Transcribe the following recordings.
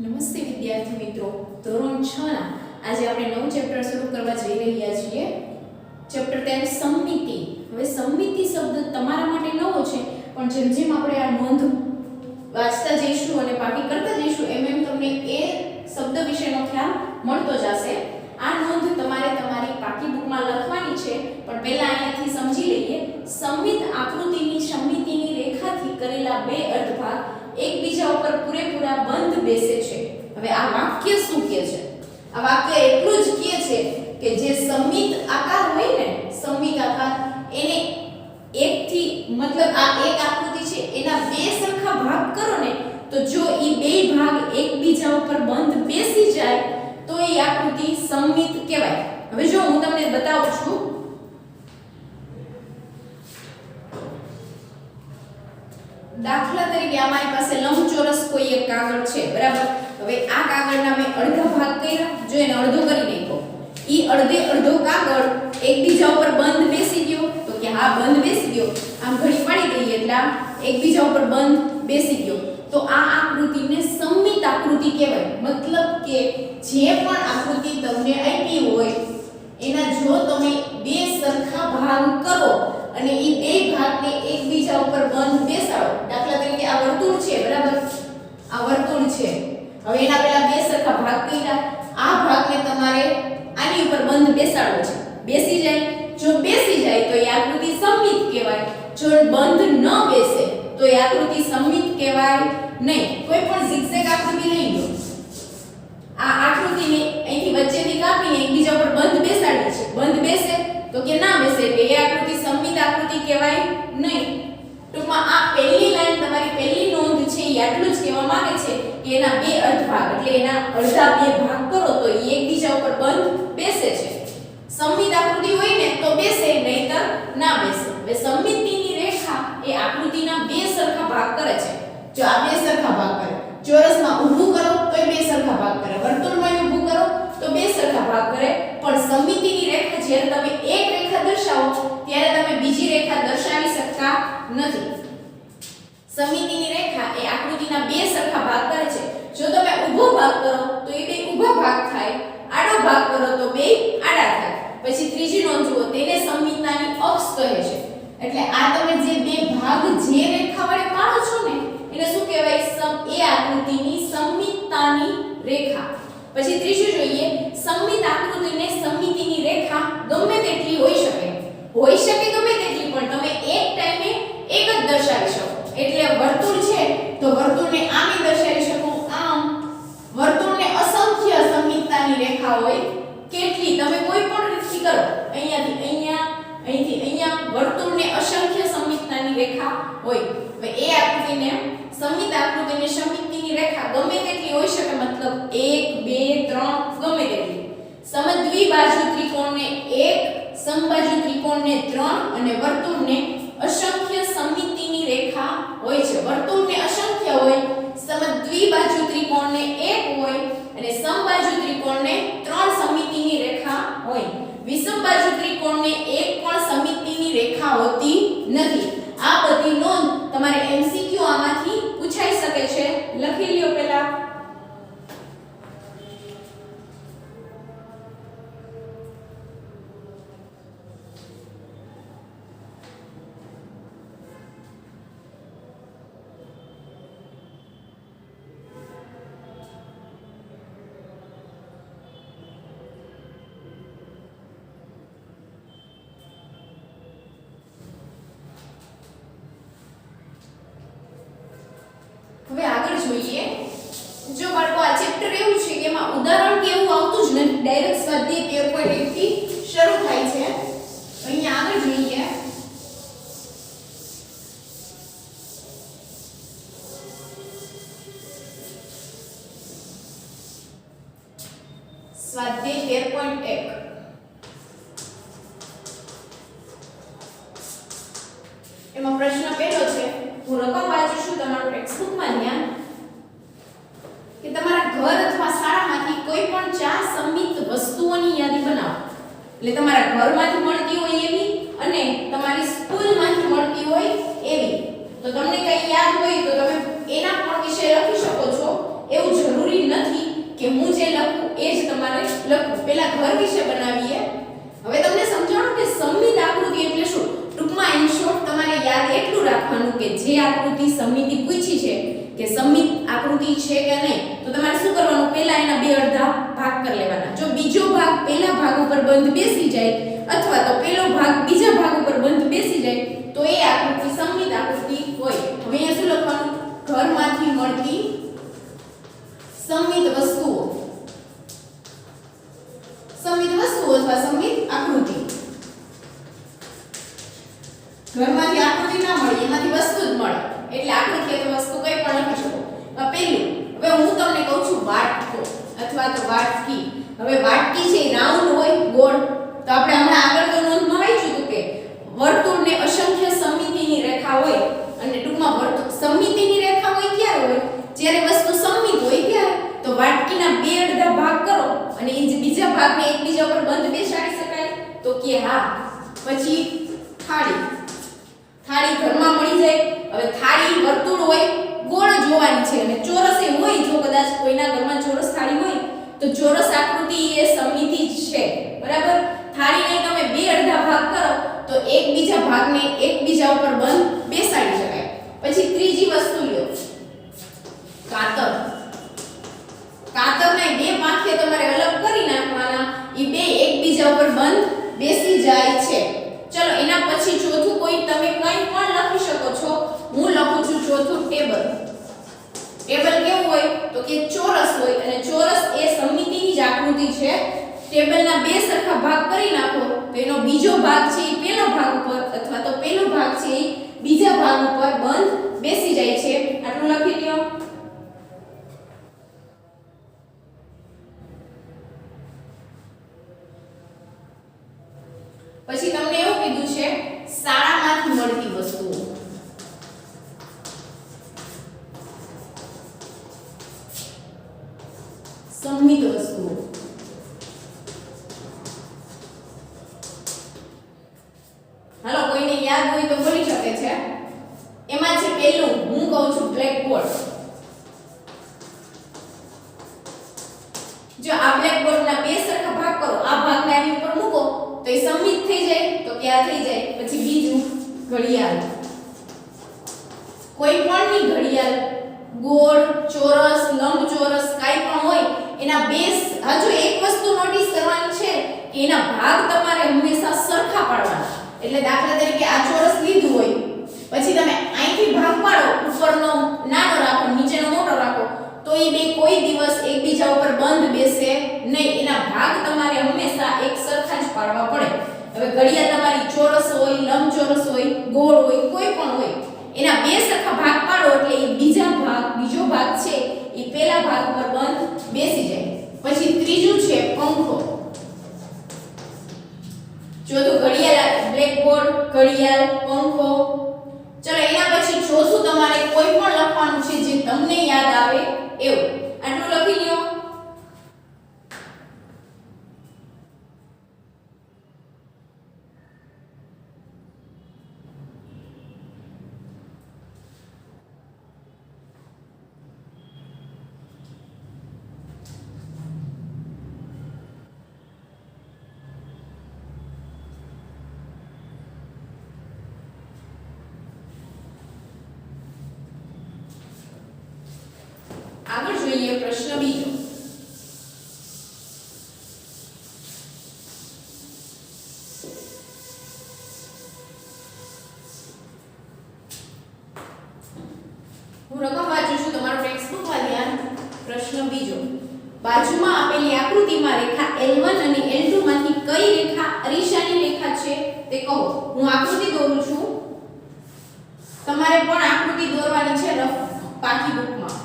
નમસ્તે વિદ્યાર્થી મિત્રો, ધોરણ 6 ના આજે આપણે નવું ચેપ્ટર શરૂ કરવા જઈ રહ્યા છીએ. ચેપ્ટર 10 સમમિતિ. હવે સમમિતિ શબ્દ તમારા માટે નવો છે, પણ જેમ જેમ આપણે આ નોંધ વાંચતા જઈશું અને પાકી કરતા જઈશું એમ એમ તમને એ શબ્દ વિશેનો ખ્યાલ મળતો જશે. આ નોંધ તમારે તમારી પાકી બુકમાં લખવાની છે, પણ પહેલા અહીંયાથી સમજી લઈએ. સમમિત આકૃતિની સમમિતિની રેખાથી કરેલા બે અર્ધભાગ એકબીજા ઉપર પૂરેપૂરા બંધ બેસે છે. હવે આ વાક્ય શું કહે છે? આ વાક્ય એટલું જ કહે છે કે જે સમમિત આકાર હોય ને, સમમિત આકાર એને એકથી મતલબ આ એક આકૃતિ છે એના બે સરખા ભાગ કરો ને, તો જો એ બે ભાગ એકબીજા ઉપર બંધ બેસી જાય તો એ આકૃતિ સમમિત કહેવાય. હવે જો હું તમને બતાવું છું. દાખલા તરીકે અમારી પાસે લંબચોરસ કોઈ એક કાગળ છે, બરાબર? હવે આ કાગળના મેં અડધા ભાગ કર્યા, જો એને અડધો કરી નાખ્યો. ઈ અડધો કાગળ એકબીજા ઉપર બંધ બેસી ગયો, તો કે હા બંધ બેસી ગયો. આમ ઘડી પાડી દઈએ એટલે એકબીજા ઉપર બંધ બેસી ગયો. તો આ આકૃતિને સમમિત આકૃતિ કહેવાય. મતલબ કે જે પણ આકૃતિ તમને આપી હોય એના જો તમે બે સરખા ભાગ કરો અને એ બે ભાગને એકબીજા ઉપર બંધ બેસાડો. દાખલા તરીકે આ વર્તુળ છે, બરાબર? આ વર્તુળ છે. હવે એના પહેલા બે સરખા ભાગ કર્યા. આ ભાગને તમારે આની ઉપર બંધ બેસાડવો છે. બેસી જાય. જો બેસી જાય તો એ આકૃતિ સમમિત કહેવાય. જો બંધ ન બેસે તો એ આકૃતિ સમમિત કહેવાય નહીં. કોઈ પણ zigzag આકૃતિ લઈ લો. આ આકૃતિને અહીંથી વચ્ચેથી કાપીને એકબીજા ઉપર બંધ બેસાડી છે. બંધ બેસે તો કે ના બેસે એટલે એ આકૃતિ સમમિત આકૃતિ કહેવાય નહીં. ટૂંકમાં આ પહેલી લાઈન તમારી પહેલી નોંધ છે એ આટલું જ કહેવા માંગે છે કે એના બે અર્ધભાગ એટલે એના અડધા બે ભાગ કરો તો એ એકબીજા ઉપર બંધ બેસે છે. સમમિત આકૃતિ હોય ને તો બેસે, નહીતર ના બેસે. હવે સમમિતિની રેખા એ આકૃતિના બે સરખા ભાગ કરે છે. જો આ બે સરખા ભાગ કરે, ચોરસમાં ઊભું કરો તો બે સરખા ભાગ કરે, વર્તુળમાં ઊભું કરો તો બે સરખા ભાગ કરે. પણ સમમિતિની રેખા જ્યારે તમે એક રેખા દર્શાવો ત્યારે તમે બીજી રેખા દર્શાવી શકતા નથી. સમમિતિની રેખા એ આકૃતિના બે સરખા ભાગ કરે છે. જો તમે ઊભો ભાગ કરો તો એ બે ઊભા ભાગ થાય, આડો ભાગ કરો તો બે આડા થાય. પછી ત્રીજી નોંધ જુઓ, તેને સમમિતતાની અક્ષ કહે છે. એટલે આ તમે જે બે ભાગ જે રેખા વડે પાડો છો ને એને શું કહેવાય? એ આકૃતિની સમમિતતાની રેખા. પછી ત્રીજું જોઈએ, સમમિત આકૃતિને સમમિતિની રેખા ગમે તેટલી હોઈ શકે ગમે તેટલી, પણ તમે એક ટાઈમે એક જ દર્શાવી શકો. એટલે વર્તુળ છે તો વર્તુળને આમ દર્શાવી શકો, આમ. વર્તુળને અસંખ્ય સમમિતતાની રેખા હોય. કેટલી? તમે કોઈ પણ રીતથી કરો, અહીંયાથી અહીંયા, અહીંથી અહીંયા, વર્તુળને અસંખ્ય સમમિતતાની રેખા હોય. હવે એ આકૃતિને સમમિત આકૃતિને સમમિતિની રેખા ગમે તેટલી હોઈ શકે, મતલબ 1 2 3 ગમે તેટલી. સમદ્વિબાજુ ત્રિકોણને 1, સમબાજુ ત્રિકોણને 3 અને વર્તુળને અસંખ્ય સમમિતિની રેખા હોય છે. વર્તુળને અસંખ્ય હોય, સમદ્વિબાજુ ત્રિકોણને 1 હોય અને સમબાજુ ત્રિકોણને 3 સમમિતિની રેખા હોય. વિષમબાજુ ત્રિકોણને 1 પણ સમમિતિની રેખા હોતી નથી. આ બધી નોંધ તમારે MCQ આમાંથી પૂછાઈ શકે છે. લખી લ્યો પહેલા. હવે આગળ જોઈએ. જો બાળકો આ ચેપ્ટર એવું છે કે એમાં ઉદાહરણ કે એવું આવતું જ નથી, ડાયરેક્ટ સ્વાધ્યાય 13.1 થી શરૂ થાય છે. અહીંયા આગળ જોઈએ. સ્વાધ્યાય 13.1 એમાં પ્રશ્ન પહેલો છે, હું રકમ વાંચું છું તમારું ટેક્સ્ટબુકમાં ધ્યાન, કે તમારા ઘર અથવા શાળામાંથી કોઈ પણ 4 સમમિત વસ્તુઓની યાદી બનાવો. એટલે તમારા ઘરમાંથી મળતી હોય એવી અને તમારી સ્કૂલમાંથી મળતી હોય એવી. તો તમને કઈ યાદ હોય તો તમે એના પણ વિશે લખી શકો છો. એવું જરૂરી કે હું જે લખું એ જ તમારે લખવું. પહેલા ઘર વિશે બનાવીએ. હવે તમને સમજાવું કે સમમિત આકૃતિ એટલે શું. ટૂંકમાં ઇન શોર્ટ તમારે યાદ એટલું રાખવાનું કે જે આકૃતિ સમમિતિ પૂછી છે કે સમમિત આકૃતિ છે કે નહીં, તો તમારે શું કરવાનું, પહેલા એના બે અડધા ભાગ કરી લેવાના. જો બીજો ભાગ પહેલા ભાગ ઉપર બંધ બેસી જાય અથવા તો પહેલો ભાગ બીજા ભાગ ઉપર બંધ બેસી જાય તો એ આકૃતિ સમમિત આકૃતિ હોય. હવે અહીંયા શું લખવાનું, ઘરમાંથી મળતી સમમિત વસ્તુઓ, સમમિત વસ્તુઓ અથવા સમમિત આકૃતિ. ઘરમાંથી આકૃતિ ના મળે, એમાંથી વસ્તુ જ મળે એટલે આકૃતિ અથવા વસ્તુ કંઈ પણ લખી શકો. પહેલું, હવે હું તમને કહું છું વાટકો અથવા તો વાટકી. હવે વાટકી છે રાઉન્ડ હોય, ગોળ. તો આપણે હમણાં આગળ તો નોંધમાં વાંચ્યું હતું કે વર્તુળને અસંખ્ય સમમિતિની રેખા હોય અને ટૂંકમાં વર્તુળ સમમિતિની રેખા હોય ત્યારે હોય જ્યારે વસ્તુ સમમિત હોય ત્યારે. તો વાટકીના બે અડધા ભાગ કરો અને એ જે બીજા ભાગને એકબીજા પર બંધ બેસાડી શકાય, તો કે હા. પછી થાળી, થાળી ઘરમાં મળી જાય. હવે થાળી વર્તુળ હોય, ગોળ જોવાની છે અને ચોરસ એ હોય. જો કદાચ કોઈના ઘરમાં ચોરસ થાળી હોય તો ચોરસ આકૃતિ એ સમમિતિ જ છે, બરાબર. થાળીને તમે બે અડધા ભાગ કરો તો એકબીજા ભાગને એકબીજા ઉપર બંધ બેસાડી શકાય. પછી ત્રીજી વસ્તુ લ્યો, કાતર. કાતરને બે પાંખે તમારે અલગ કરી નાખવાના, એ બે એકબીજા ઉપર બંધ બેસી જાય છે. ચલો એના પછી ચોથું કોઈ તમે કંઈ પણ લખી શકો છો. હું લખું છું ચોથું ટેબલ. ટેબલ કેવું હોય તો કે ચોરસ હોય અને ચોરસ એ સમમિતિની જ આકૃતિ છે. ટેબલના બે સરખા ભાગ કરી નાખો તો એનો બીજો ભાગ છે એ પહેલો ભાગ ઉપર અથવા તો પહેલો ભાગ છે એ બીજા ભાગ ઉપર બંધ બેસી જાય છે. આટલું લખી લ્યો. પછી તમને એવું કીધું છે શાળામાંથી મળતી વસ્તુઓ. સમમિત વસ્તુઓ. હાલો કોઈને યાદ હોય તો બોલી શકે છે. એમાં છે પહેલું, હું કહું છું બ્લેકબોર્ડ. જો આ બ્લેકબોર્ડના બે સરખા ભાગ કરો, આ ભાગને આની ઉપર મૂકો તો એ સમમિત થઈ જાય, તો ક્યાં થઈ જાય. પછી બીજું ઘડિયાળ. કોઈ પણની ઘડિયાળ ગોળ, ચોરસ, લંબચોરસ કાઈ પણ હોય એના બે. હજુ એક વસ્તુ નોટિસ કરવાની છે કે એના ભાગ તમારે હંમેશા સરખા પાડવાના. એટલે દાખલા તરીકે આ ચોરસ લીધું હોય, પછી તમે અહીંથી ભાગ પાડો, ઉપરનો નાનો રાખો, નીચેનો મોટો રાખો, તો એ બે કોઈ દિવસ એકબીજા ઉપર બંધ બેસે નહીં. એના ભાગ તમારે હંમેશા એક સરખા જ પાડવા પડે. હવે ઘડિયાળ તમારી ચોરસ હોય, લંબચોરસ હોય, ગોળ હોય, કોઈ પણ હોય, એના બે સરખા ભાગ પાડો એટલે એ બીજો ભાગ છે એ પહેલા ભાગ પર બંધ બેસી જાય. પછી ત્રીજું છે પંખો. ચોથું ઘડિયાળ, બ્લેકબોર્ડ, ઘડિયાળ, પંખો. ચલો એના પછી ચોથું તમારે કોઈ પણ લખવાનું છે જે તમને યાદ આવે એવું. આટલું લખી લ્યો. આગળ જોઈએ પ્રશ્ન બીજો. હું રકમ વાંચું છું, તમારો ટેક્સ્ટ બુકમાં ધ્યાન. પ્રશ્ન બીજો, બાજુમાં આપેલી આકૃતિમાં રેખા L1 અને L2 માંથી કઈ રેખા અરીસાની રેખા છે તે કહો. હું આકૃતિ દોરું છું, તમારે પણ આકૃતિ દોરવાની છે રફ પાકી બુકમાં.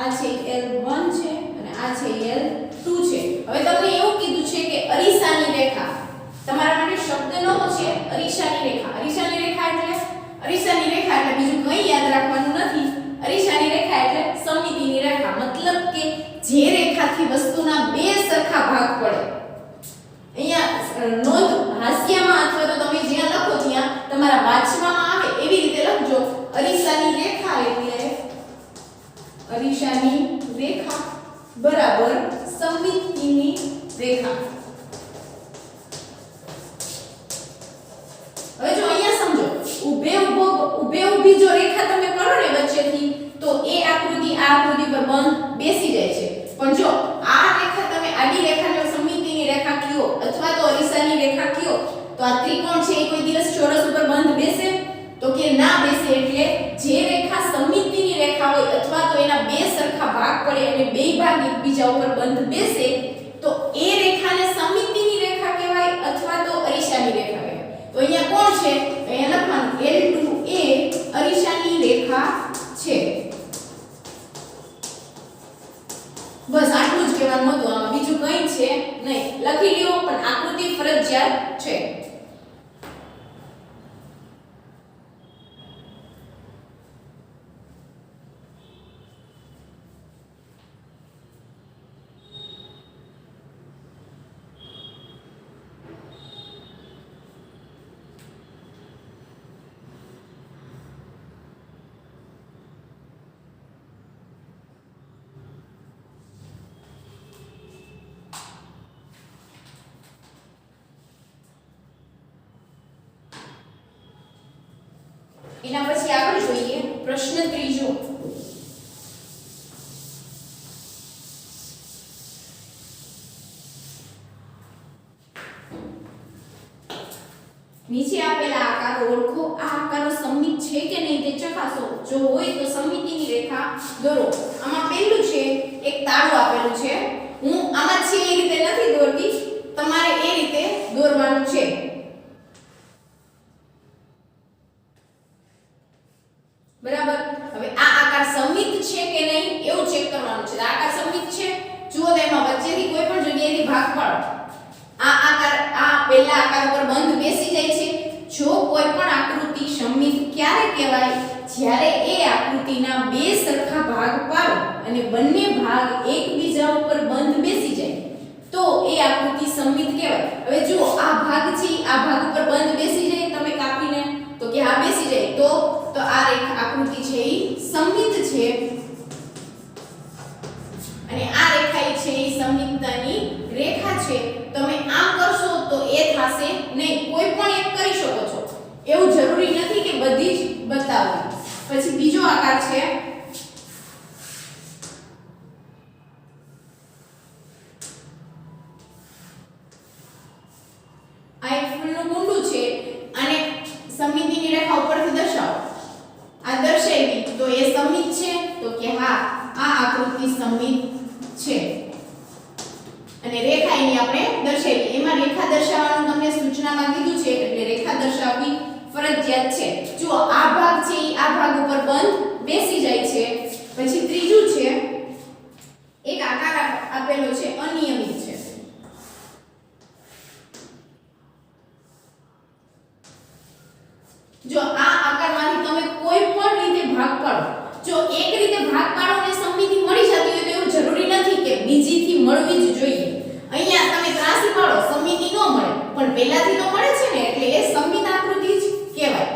આ છે L1 છે અને આ છે L2 છે. હવે તમને એવું કીધું છે કે અરીસાની રેખા. તમારા માટે શબ્દ નવો છે અરીસાની રેખા. અરીસાની રેખા એટલે બીજું કંઈ યાદ રાખવાનું નથી. અરીસાની રેખા એટલે સમમિતિની રેખા. મતલબ કે જે રેખાથી વસ્તુના બે સરખા ભાગ પડે. અહીંયા નોંધ હાસ્યમાં અથવા તો તમે જ્યાં લખો ત્યાં તમારા વાંચમાં તો આ ત્રિકોણ છે એ કોઈ દિવસ ચોરસ ઉપર બંધ બેસે તો કે ના બેસે એટલે જે રેખા સમમિતિની રેખા હોય અથવા તો એના બે સરખા ભાગ પડે અને બે ભાગ એકબીજા ઉપર બંધ બેસે તો એ રેખાને સમમિતિની રેખા કહેવાય અથવા તો અરીસાની રેખા કહેવાય તો અહીંયા કોણ છે અહીંયા લખવાનું L2 એ અરીસાની રેખા છે બસ આટલું જ કહેવાનું હતું આમાં બીજું કંઈ છે નહીં લખી લ્યો પણ આકૃતિ ફરજિયાત છે એના પછી આગળ જોઈએ પ્રશ્ન ત્રીજો નીચે આપેલા આકારો ઓળખો આ આકારો સમમિત છે કે નહીં તે ચકાસો જો હોય તો સમમિતિની રેખા દોરો આમાં પહેલું છે એક તાળું આપેલું છે હું આમાં છે એ રીતે નથી દોરતી તમારે એ રીતે દોરવાનું છે બરાબર હવે આ આકાર સમમિત છે કે નહીં એવું ચેક કરવાનું છે આ આકાર સમમિત છે જુઓ તો એમાં વચ્ચેથી કોઈ પણ જગ્યાએથી ભાગ પાડો આ આકાર આ પહેલા આકાર ઉપર બંધ બેસી જાય છે જો કોઈ પણ આકૃતિ સમમિત ક્યારે કહેવાય જ્યારે એ આકૃતિના બે સરખા ભાગ પાડો અને બંને ભાગ એકબીજા ઉપર બંધ બેસી જાય તો એ આકૃતિ સમમિત કહેવાય હવે જુઓ આ ભાગ છે આ ભાગ ઉપર બંધ બેસી જાય તમે કાપીને તો કે આ બેસી જાય તો આ રેખા આકૃતિ છે એ સમમિત છે અને આ રેખા છે એ સમમિતતાની રેખા છે તમે આમ કરશો તો એ થશે નહીં કોઈ પણ એક કરી શકો છો એવું જરૂરી નથી કે બધી જ બતાવવી પછી બીજો આકાર છે આ એક ફૂલનું કુંડું છે અને સમમિતિની રેખા ઉપરથી દર્શાવો આ દર્શાવી તો એ સમમિત છે તો કે હા આ આકૃતિ સમમિત છે અને રેખા એની આપણે દર્શાવી એમાં રેખા દર્શાવવાનું તમને સૂચનામાં કીધું છે એટલે રેખા દર્શાવવી ફરજિયાત છે જો આ ભાગ છે આ ભાગ ઉપર બંધ બેસી જાય છે પછી ત્રીજું છે એક આકાર આપેલો છે અનિયમિત છે જો આ આકારમાંથી તમે કોઈ પણ રીતે ભાગ પાડો જો એક રીતે ભાગ પાડો અને સમમિતિ મળી જતી હોય તો એવું જરૂરી નથી કે બીજીથી મળવી જ જોઈએ અહીંયા તમે ત્રાસી પાડો સમમિતિ ન મળે પણ પહેલાથી તો મળે છે ને એટલે એ સમમિત આકૃતિ જ કહેવાય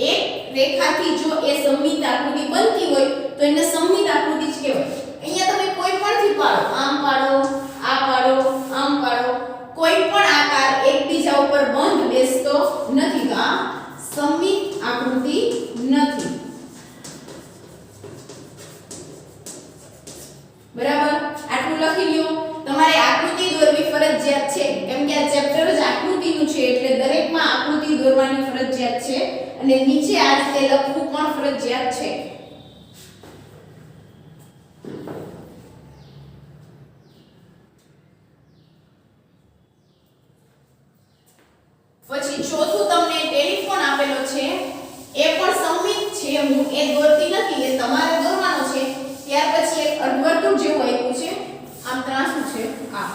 એક રેખાથી જો એ સમમિત આકૃતિ બનતી હોય તો એને સમમિત આકૃતિ જ કહેવાય અહીંયા તમે કોઈ પણથી પાડો આમ પાડો આ પાડો આમ પાડો કોઈ પણ આકાર એકબીજા ઉપર બંધ બેસતો નથી તો આ સમમિત આકૃતિ નથી બરાબર આટલું લખી લ્યો તમારે આકૃતિ દોરવી ફરજિયાત છે કેમ કે આ ચેપ્ટર જ આકૃતિનું છે એટલે દરેકમાં આકૃતિ દોરવાની ફરજિયાત છે અને નીચે આ રીતે લખવું પણ ફરજિયાત છે પછી ચોથું તમને ટેલિફોન આપેલો છે એ પણ સમમિત છે હું એ દોરતી નથી એ તમારે દોરવાનો છે ત્યાર પછી એક અર્ધવર્તુળ જેવું આપ્યું છે આમ ત્રાંસું છે આ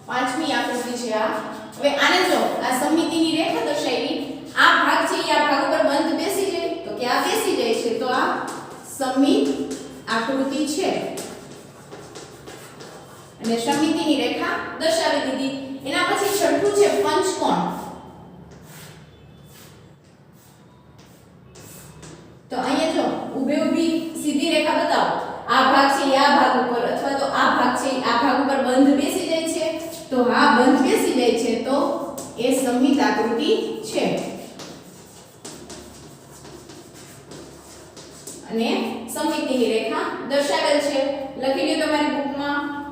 પાંચમી આકૃતિ છે આ હવે આને જો આ સમમિતિની રેખા દર્શાવી આ ભાગ છે એ આ ભાગ ઉપર બંધ બેસી જાય તો કે આ બેસી જાય છે તો આ સમમિત આકૃતિ છે અને સમમિતિની રેખા દર્શાવી દીધી એના પછી છઠ્ઠું છે પંચકોણ તો અહીંયા જો ઊભી ઊભી સીધી રેખા બતાવો આ ભાગ છે આ ભાગ ઉપર અથવા તો આ ભાગ છે આ ભાગ ઉપર બંધ બેસી જાય છે તો હા બંધ બેસી જાય છે તો એ સમમિત આકૃતિ છે અને સમમિતિની રેખા દર્શાવેલ છે લખી લ્યો તમારી બુકમાં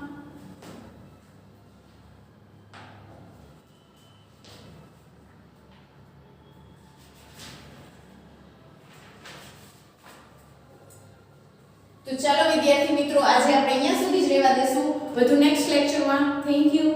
તો ચાલો વિદ્યાર્થી મિત્રો આજે આપણે અહીંયા સુધી જ રહેવા દેશું વધુ નેક્સ્ટ લેક્ચરમાં થેન્ક યુ